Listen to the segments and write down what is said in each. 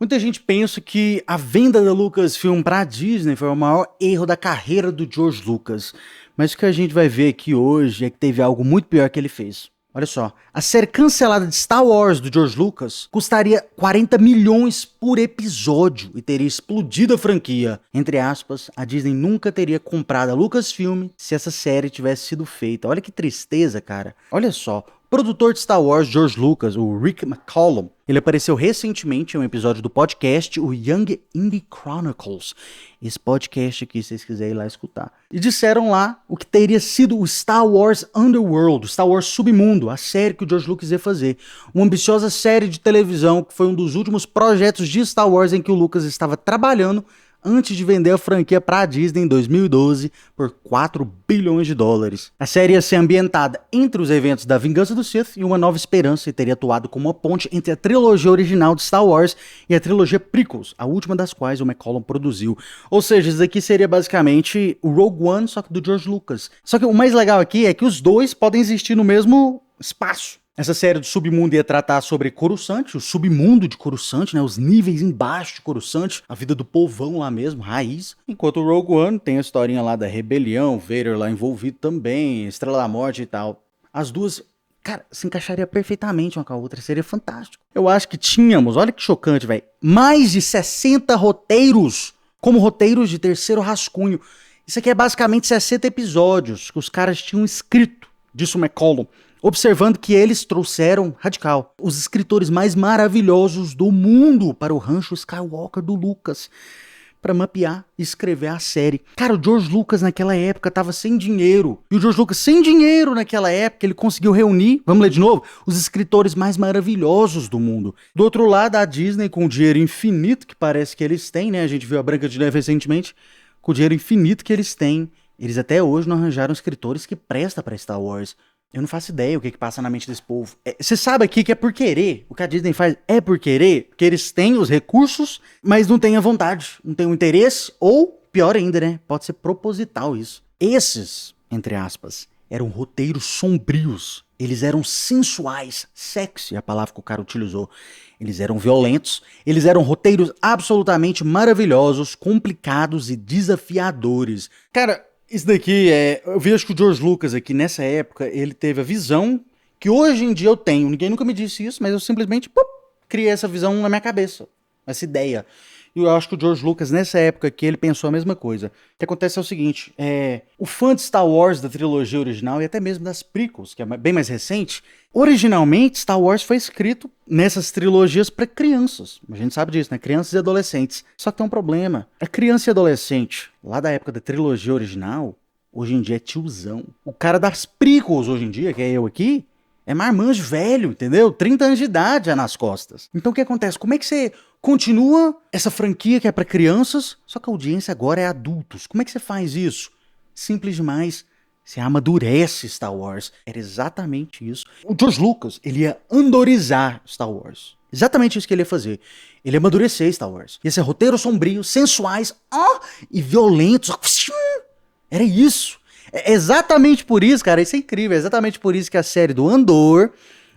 Muita gente pensa que a venda da Lucasfilm para a Disney foi o maior erro da carreira do George Lucas. Mas o que a gente vai ver aqui hoje é que teve algo muito pior que ele fez. Olha só, a série cancelada de Star Wars do George Lucas custaria 40 milhões por episódio e teria explodido a franquia. Entre aspas, a Disney nunca teria comprado a Lucasfilm se essa série tivesse sido feita. Olha que tristeza, cara. Olha só, o produtor de Star Wars, George Lucas, o Rick McCallum, ele apareceu recentemente em um episódio do podcast, o Young Indie Chronicles. Esse podcast aqui, se vocês quiserem ir lá escutar. E disseram lá o que teria sido o Star Wars Underworld, o Star Wars Submundo, a série que o George Lucas ia fazer. Uma ambiciosa série de televisão que foi um dos últimos projetos de Star Wars em que o Lucas estava trabalhando antes de vender a franquia para a Disney em 2012 por 4 bilhões de dólares. A série ia ser ambientada entre os eventos da Vingança do Sith e Uma Nova Esperança e teria atuado como uma ponte entre a trilogia original de Star Wars e a trilogia prequels, a última das quais o McCallum produziu. Ou seja, isso aqui seria basicamente o Rogue One, só que do George Lucas. Só que o mais legal aqui é que os dois podem existir no mesmo espaço. Essa série do Submundo ia tratar sobre Coruscant, o submundo de Coruscant, né, os níveis embaixo de Coruscant, a vida do povão lá mesmo, raiz. Enquanto o Rogue One tem a historinha lá da rebelião, Vader lá envolvido também, Estrela da Morte e tal. As duas, cara, se encaixaria perfeitamente uma com a outra, seria fantástico. Eu acho que tínhamos, olha que chocante, velho, mais de 60 roteiros, como roteiros de terceiro rascunho. Isso aqui é basicamente 60 episódios que os caras tinham escrito, disse o McCallum. Observando que eles trouxeram, radical, os escritores mais maravilhosos do mundo para o rancho Skywalker do Lucas, para mapear e escrever a série. Cara, o George Lucas naquela época tava sem dinheiro. E o George Lucas sem dinheiro naquela época, ele conseguiu reunir, vamos ler de novo, os escritores mais maravilhosos do mundo. Do outro lado, a Disney, com o dinheiro infinito que parece que eles têm, né? A gente viu a Branca de Neve recentemente, com o dinheiro infinito que eles têm, eles até hoje não arranjaram escritores que prestam para Star Wars. Eu não faço ideia o que passa na mente desse povo. Você sabe aqui que é por querer. O que a Disney faz é por querer, porque eles têm os recursos, mas não têm a vontade, não têm o interesse, ou, pior ainda, né? Pode ser proposital isso. Esses, entre aspas, eram roteiros sombrios. Eles eram sensuais, sexy, a palavra que o cara utilizou. Eles eram violentos, eles eram roteiros absolutamente maravilhosos, complicados e desafiadores. Cara, isso daqui eu vejo que o George Lucas aqui, nessa época, ele teve a visão que hoje em dia eu tenho. Ninguém nunca me disse isso, mas eu simplesmente criei essa visão na minha cabeça, essa ideia. E eu acho que o George Lucas, nessa época aqui, ele pensou a mesma coisa. O que acontece é o seguinte, o fã de Star Wars, da trilogia original, e até mesmo das prequels, que é bem mais recente, originalmente Star Wars foi escrito nessas trilogias para crianças. A gente sabe disso, né? Crianças e adolescentes. Só que tem um problema. A criança e adolescente, lá da época da trilogia original, hoje em dia é tiozão. O cara das prequels hoje em dia, que é eu aqui, é marmanjo velho, entendeu? 30 anos de idade já nas costas. Então o que acontece? Como é que você continua essa franquia que é para crianças, só que a audiência agora é adultos? Como é que você faz isso? Simples demais. Você amadurece Star Wars. Era exatamente isso. O George Lucas, ele ia andorizar Star Wars. Exatamente isso que ele ia fazer. Ele ia amadurecer Star Wars. Ia ser roteiros sombrios, sensuais e violentos. Era isso. É exatamente por isso, cara, isso é incrível. É exatamente por isso que a série do Andor,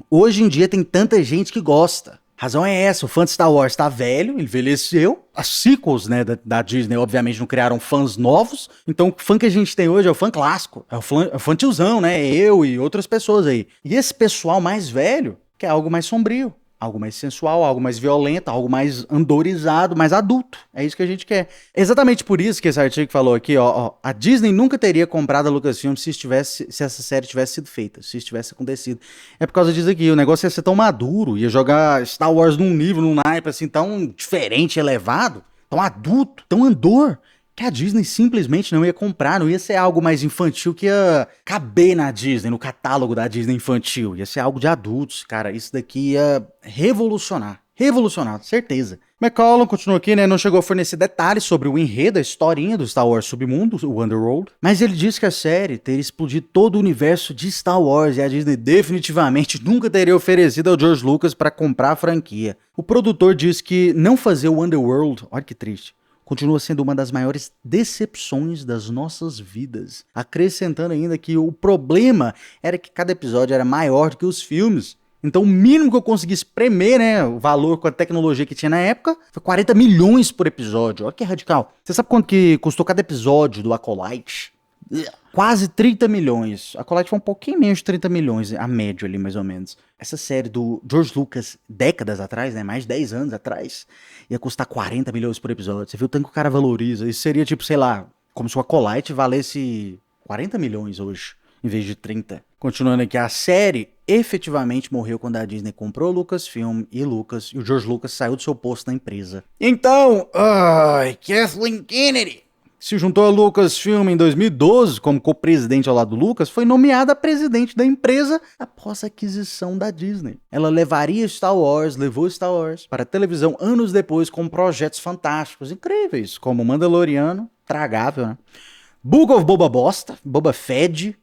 hoje em dia, tem tanta gente que gosta. A razão é essa, o fã de Star Wars tá velho, envelheceu. As sequels, né, da Disney, obviamente, não criaram fãs novos. Então, o fã que a gente tem hoje é o fã clássico. É o fã tiozão, né? Eu e outras pessoas aí. E esse pessoal mais velho quer algo mais sombrio. Algo mais sensual, algo mais violento, algo mais andorizado, mais adulto. É isso que a gente quer. É exatamente por isso que esse artigo falou aqui, a Disney nunca teria comprado a Lucasfilm se essa série tivesse sido feita, se isso tivesse acontecido. É por causa disso aqui, o negócio ia ser tão maduro, ia jogar Star Wars num nível, num naipe assim, tão diferente, elevado, tão adulto, tão Andor, que a Disney simplesmente não ia comprar, não ia ser algo mais infantil que ia caber na Disney, no catálogo da Disney infantil. Ia ser algo de adultos, cara. Isso daqui ia revolucionar. Revolucionar, certeza. McCallum continua aqui, né? Não chegou a fornecer detalhes sobre o enredo, a historinha do Star Wars Submundo, o Underworld. Mas ele disse que a série teria explodido todo o universo de Star Wars e a Disney definitivamente nunca teria oferecido ao George Lucas para comprar a franquia. O produtor disse que não fazer o Underworld, olha que triste, continua sendo uma das maiores decepções das nossas vidas. Acrescentando ainda que o problema era que cada episódio era maior do que os filmes. Então o mínimo que eu consegui espremer, né, o valor com a tecnologia que tinha na época, foi 40 milhões por episódio. Olha que radical. Você sabe quanto que custou cada episódio do Acolyte? Quase 30 milhões. A Acolyte foi um pouquinho menos de 30 milhões, a média ali, mais ou menos. Essa série do George Lucas, décadas atrás, né, mais de 10 anos atrás, ia custar 40 milhões por episódio. Você viu o tanto que o cara valoriza. Isso seria tipo, sei lá, como se o Acolyte valesse 40 milhões hoje, em vez de 30. Continuando aqui, a série efetivamente morreu quando a Disney comprou o Lucasfilm e o George Lucas saiu do seu posto na empresa. Então, Kathleen Kennedy se juntou a Lucasfilm em 2012 como co-presidente ao lado do Lucas, foi nomeada presidente da empresa após a aquisição da Disney. Ela levou Star Wars para a televisão anos depois com projetos fantásticos, incríveis, como Mandaloriano, tragável, né? Book of Boba Fett,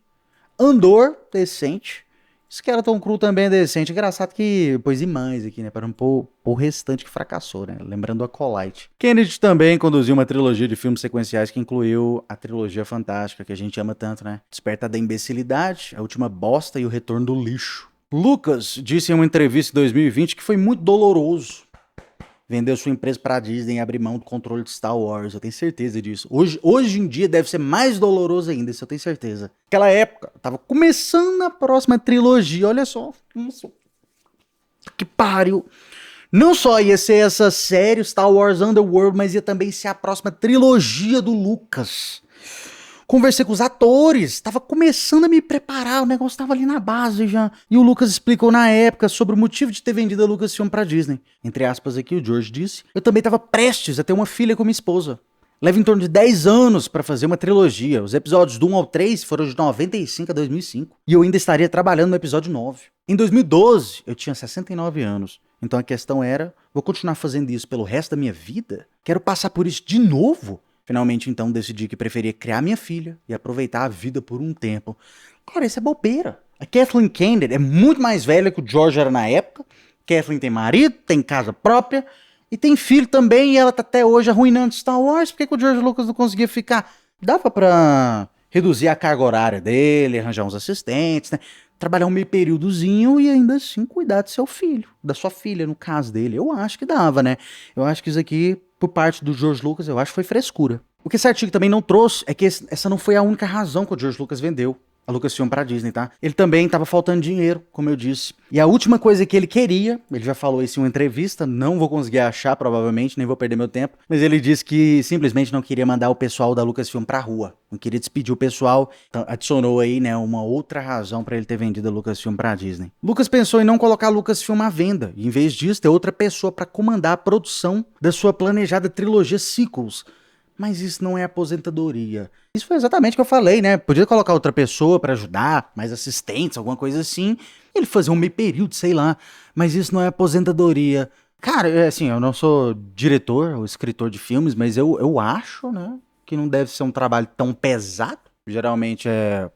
Andor, decente. Skeleton Crew também é decente. Engraçado que pôs mais aqui, né? Para não pôr o restante que fracassou, né? Lembrando a Acolyte. Kennedy também conduziu uma trilogia de filmes sequenciais que incluiu a trilogia fantástica, que a gente ama tanto, né? Despertar da Imbecilidade, A Última Bosta e O Retorno do Lixo. Lucas disse em uma entrevista em 2020 que foi muito doloroso vendeu sua empresa para a Disney e abrir mão do controle de Star Wars. Eu tenho certeza disso. Hoje em dia deve ser mais doloroso ainda, isso eu tenho certeza. Naquela época, tava começando a próxima trilogia. Olha só. Que pariu. Não só ia ser essa série, Star Wars Underworld, mas ia também ser a próxima trilogia do Lucas. Conversei com os atores, tava começando a me preparar, o negócio tava ali na base já. E o Lucas explicou na época sobre o motivo de ter vendido a Lucasfilm pra Disney. Entre aspas aqui, o George disse, eu também tava prestes a ter uma filha com minha esposa. Leva em torno de 10 anos pra fazer uma trilogia. Os episódios do 1 ao 3 foram de 95 a 2005. E eu ainda estaria trabalhando no episódio 9. Em 2012, eu tinha 69 anos. Então a questão era, vou continuar fazendo isso pelo resto da minha vida? Quero passar por isso de novo? Finalmente, então, decidi que preferia criar minha filha e aproveitar a vida por um tempo. Cara, isso é bobeira. A Kathleen Kennedy é muito mais velha que o George era na época. Kathleen tem marido, tem casa própria e tem filho também. E ela tá até hoje arruinando Star Wars. Por que o George Lucas não conseguia ficar? Dava pra reduzir a carga horária dele, arranjar uns assistentes, né? Trabalhar um meio períodozinho e ainda assim cuidar do seu filho, da sua filha, no caso dele. Eu acho que dava, né? Eu acho que isso aqui, por parte do George Lucas, eu acho que foi frescura. O que esse artigo também não trouxe é que essa não foi a única razão que o George Lucas vendeu a Lucasfilm pra Disney, tá? Ele também tava faltando dinheiro, como eu disse. E a última coisa que ele queria, ele já falou isso em uma entrevista, não vou conseguir achar provavelmente, nem vou perder meu tempo, mas ele disse que simplesmente não queria mandar o pessoal da Lucasfilm pra rua, não queria despedir o pessoal, então adicionou aí, né, uma outra razão pra ele ter vendido a Lucasfilm pra Disney. Lucas pensou em não colocar a Lucasfilm à venda, e em vez disso ter outra pessoa pra comandar a produção da sua planejada trilogia sequels. Mas isso não é aposentadoria. Isso foi exatamente o que eu falei, né? Podia colocar outra pessoa pra ajudar, mais assistentes, alguma coisa assim. Ele fazer um meio período, sei lá. Mas isso não é aposentadoria. Cara, assim, eu não sou diretor ou escritor de filmes, mas eu acho, né, que não deve ser um trabalho tão pesado. Geralmente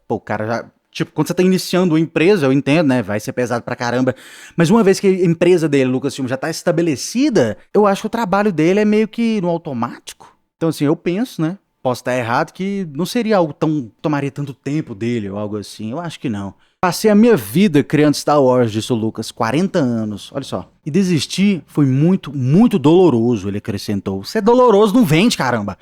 pô, o cara já... Tipo, quando você tá iniciando uma empresa, eu entendo, né? Vai ser pesado pra caramba. Mas uma vez que a empresa dele, Lucasfilm, já tá estabelecida, eu acho que o trabalho dele é meio que no automático. Então, assim, eu penso, né? Posso estar errado, que não seria algo tão... tomaria tanto tempo dele ou algo assim. Eu acho que não. Passei a minha vida criando Star Wars, disse o Lucas, 40 anos. Olha só. E desistir foi muito, muito doloroso, ele acrescentou. Se é doloroso, não vende, caramba.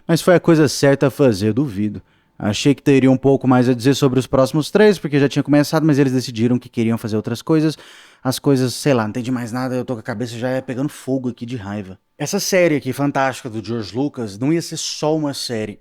Mas foi a coisa certa a fazer, duvido. Achei que teria um pouco mais a dizer sobre os próximos 3, porque já tinha começado, mas eles decidiram que queriam fazer outras coisas. As coisas, sei lá, não entendi mais nada, eu tô com a cabeça já pegando fogo aqui de raiva. Essa série aqui, fantástica, do George Lucas, não ia ser só uma série,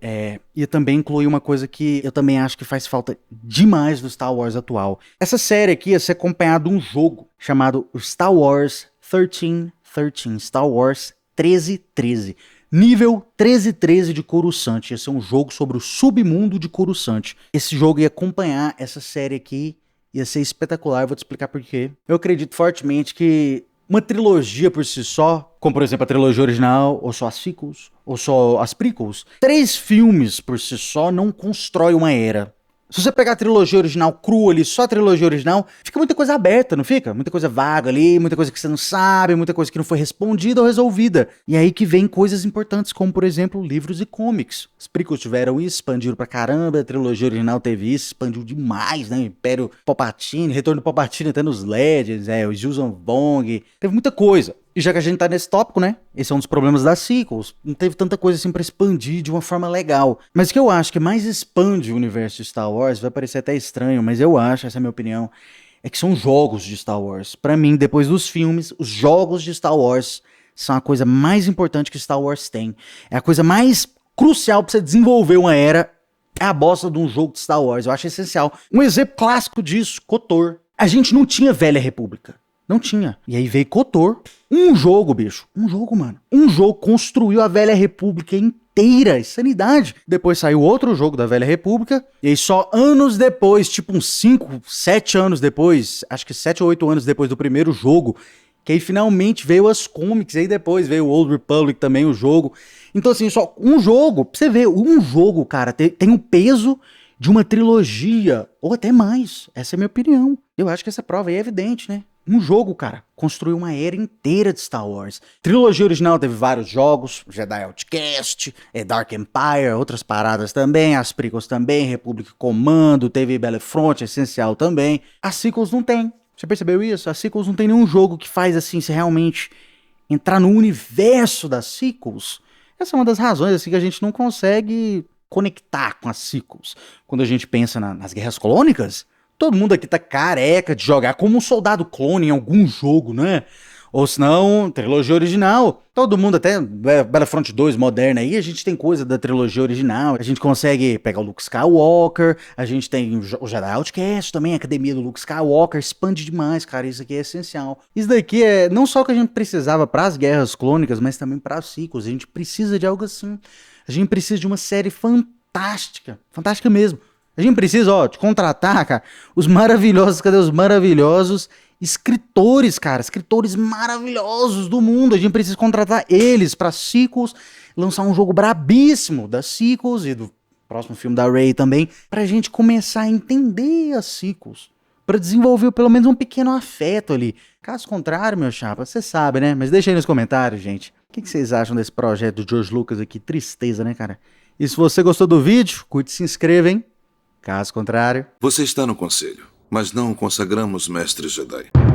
ia também incluir uma coisa que eu também acho que faz falta demais do Star Wars atual. Essa série aqui ia ser acompanhada de um jogo chamado Star Wars 1313, Star Wars 1313. Nível 1313 de Coruscant. Ia ser um jogo sobre o submundo de Coruscant. Esse jogo ia acompanhar essa série aqui. Ia ser espetacular, eu vou te explicar por quê. Eu acredito fortemente que uma trilogia por si só, como por exemplo a trilogia original, ou só as sequels, ou só as prequels, 3 filmes por si só não constrói uma era. Se você pegar a trilogia original crua ali, só a trilogia original, fica muita coisa aberta, não fica? Muita coisa vaga ali, muita coisa que você não sabe, muita coisa que não foi respondida ou resolvida. E aí que vem coisas importantes, como por exemplo, livros e comics. Os prequels tiveram isso, expandiram pra caramba, a trilogia original teve isso, expandiu demais, né? Império Palpatine, Retorno do Palpatine até nos Legends, o Yuuzhan Vong, teve muita coisa. E já que a gente tá nesse tópico, né? Esse é um dos problemas das sequels. Não teve tanta coisa assim pra expandir de uma forma legal. Mas o que eu acho que mais expande o universo de Star Wars, vai parecer até estranho, mas eu acho, essa é a minha opinião, é que são jogos de Star Wars. Pra mim, depois dos filmes, os jogos de Star Wars são a coisa mais importante que Star Wars tem. É a coisa mais crucial pra você desenvolver uma era, é a bosta de um jogo de Star Wars. Eu acho essencial. Um exemplo clássico disso, KOTOR. A gente não tinha Velha República. Não tinha. E aí veio KOTOR. Um jogo, bicho. Um jogo, mano. Um jogo construiu a Velha República inteira. Insanidade. Depois saiu outro jogo da Velha República. E aí só anos depois, tipo uns 5, 7 anos depois, acho que 7 ou 8 anos depois do primeiro jogo, que aí finalmente veio as comics. E aí depois veio o Old Republic também, o jogo. Então assim, só um jogo. Pra você ver, um jogo, cara, tem o peso de uma trilogia. Ou até mais. Essa é a minha opinião. Eu acho que essa prova aí é evidente, né? Um jogo, cara, construiu uma era inteira de Star Wars. Trilogia original teve vários jogos, Jedi Outcast, Dark Empire, outras paradas também, as prequels também, Republic Commando, teve Battlefront, Essencial também. As sequels não tem. Você percebeu isso? As sequels não tem nenhum jogo que faz assim, se realmente entrar no universo das sequels. Essa é uma das razões assim que a gente não consegue conectar com as sequels. Quando a gente pensa nas Guerras Clônicas, todo mundo aqui tá careca de jogar como um soldado clone em algum jogo, né? Ou senão, trilogia original. Todo mundo, até Battlefront 2 moderna aí, a gente tem coisa da trilogia original. A gente consegue pegar o Luke Skywalker, a gente tem o Jedi Outcast também, a academia do Luke Skywalker, expande demais, cara, isso aqui é essencial. Isso daqui é não só o que a gente precisava pras Guerras Clônicas, mas também pras sequels. A gente precisa de algo assim. A gente precisa de uma série fantástica, fantástica mesmo. A gente precisa, de contratar, cara, os maravilhosos, cadê os maravilhosos escritores, cara, escritores maravilhosos do mundo. A gente precisa contratar eles pra sequels, lançar um jogo brabíssimo das sequels e do próximo filme da Rey também, pra gente começar a entender as sequels, pra desenvolver pelo menos um pequeno afeto ali. Caso contrário, meu chapa, você sabe, né? Mas deixa aí nos comentários, gente. O que vocês acham desse projeto do George Lucas aqui? Tristeza, né, cara? E se você gostou do vídeo, curte e se inscreva, hein? Caso contrário... Você está no conselho, mas não o consagramos mestre Jedi.